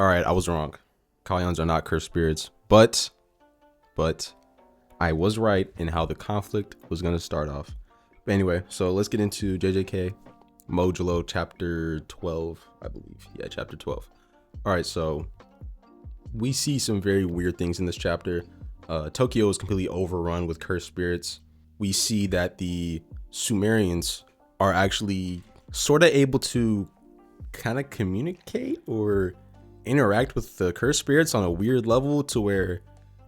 All right, I was wrong. Kalyans are not cursed spirits, but I was right in how the conflict was gonna start off. But anyway, so let's get into JJK Modulo Chapter 12, I believe. Yeah, Chapter 12. All right, so we see some very weird things in this chapter. Tokyo is completely overrun with cursed spirits. We see that the Sumerians are actually sort of able to kind of communicate or interact with the cursed spirits on a weird level to where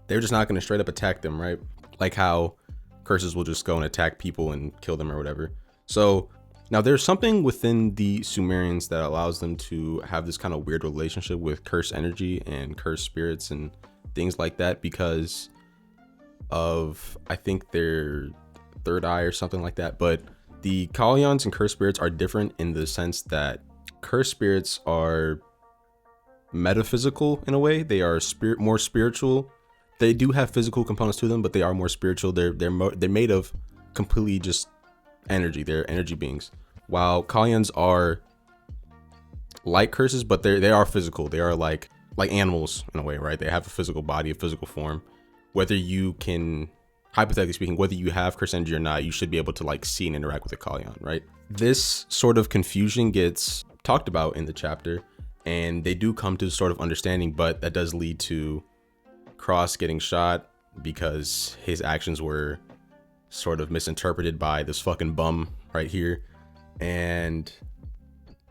they're just not going to straight up attack them, right? Like how curses will just go and attack people and kill them or whatever. So now there's something within the Sumerians that allows them to have this kind of weird relationship with cursed energy and cursed spirits and things like that because of, I think, their third eye or something like that. But the Kalyans and cursed spirits are different in the sense that cursed spirits are metaphysical in a way. They are more spiritual. They do have physical components to them, but they are more spiritual. They're made of completely just energy. They're energy beings. While Kalyans are like curses, but they are physical. They are like animals in a way, right? They have a physical body, a physical form. Whether you can, hypothetically speaking, whether you have curse energy or not, you should be able to like see and interact with a Kalyan, right? This sort of confusion gets talked about in the chapter, and they do come to sort of understanding, but that does lead to Cross getting shot because his actions were sort of misinterpreted by this fucking bum right here. And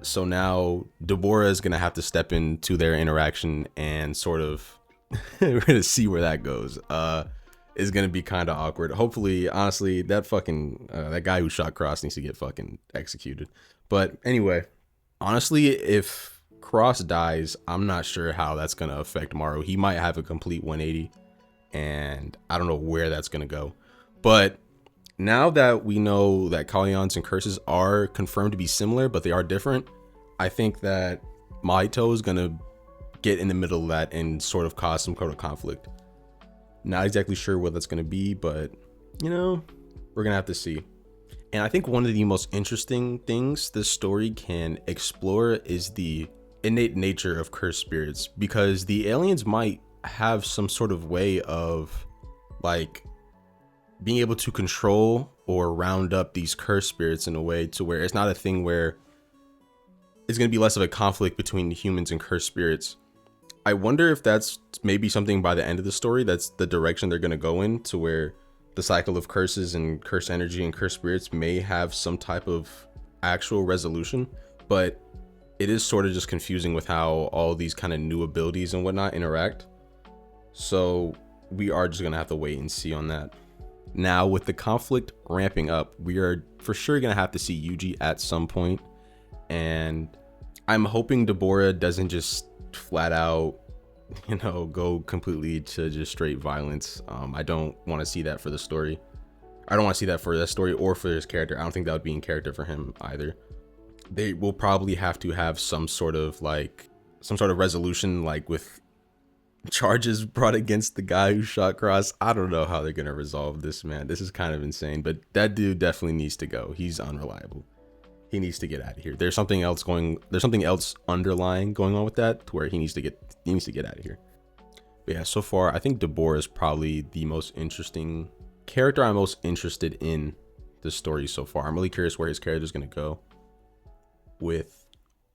so now Deborah is gonna have to step into their interaction and sort of we're gonna see where that goes. Is gonna be kind of awkward. Hopefully, honestly, that fucking that guy who shot Cross needs to get fucking executed. But anyway, honestly, if Cross dies, I'm not sure how that's gonna affect Maru. He might have a complete 180, and I don't know where that's gonna go. But now that we know that Kalyans and curses are confirmed to be similar, but they are different, I think that Mahito is gonna get in the middle of that and sort of cause some kind of conflict. Not exactly sure what that's gonna be, but you know, we're gonna have to see. And I think one of the most interesting things this story can explore is the innate nature of cursed spirits, because the aliens might have some sort of way of like being able to control or round up these cursed spirits in a way to where it's not a thing where it's going to be less of a conflict between humans and cursed spirits. I wonder if that's maybe something by the end of the story, that's the direction they're going to go in, to where the cycle of curses and cursed energy and cursed spirits may have some type of actual resolution. But it is sort of just confusing with how all these kind of new abilities and whatnot interact. So we are just going to have to wait and see on that. Now, with the conflict ramping up, we are for sure going to have to see Yuji at some point. And I'm hoping Deborah doesn't just flat out, you know, go completely to just straight violence. I don't want to see that for the story. I don't want to see that for the story or for his character. I don't think that would be in character for him either. They will probably have to have some sort of resolution, like with charges brought against the guy who shot Cross. I don't know how they're gonna resolve this, man. This is kind of insane, but that dude definitely needs to go. He's unreliable. He needs to get out of here. There's something else underlying going on with that, to where he needs to get out of here. But yeah, so far I think Deborah is probably the most interesting character I'm most interested in the story so far. I'm really curious where his character is gonna go with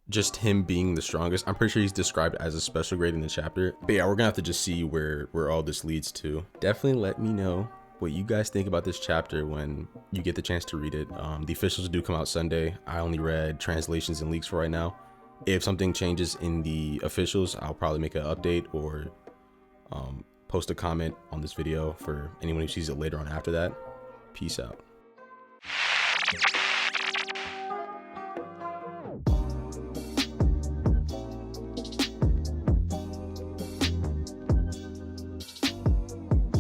just him being the strongest. I'm pretty sure he's described as a special grade in the chapter. But yeah, we're gonna have to just see where all this leads to. Definitely let me know what you guys think about this chapter when you get the chance to read it. The officials do come out Sunday. I only read translations and leaks for right now. If something changes in the officials, I'll probably make an update or post a comment on this video for anyone who sees it later on after that. Peace out.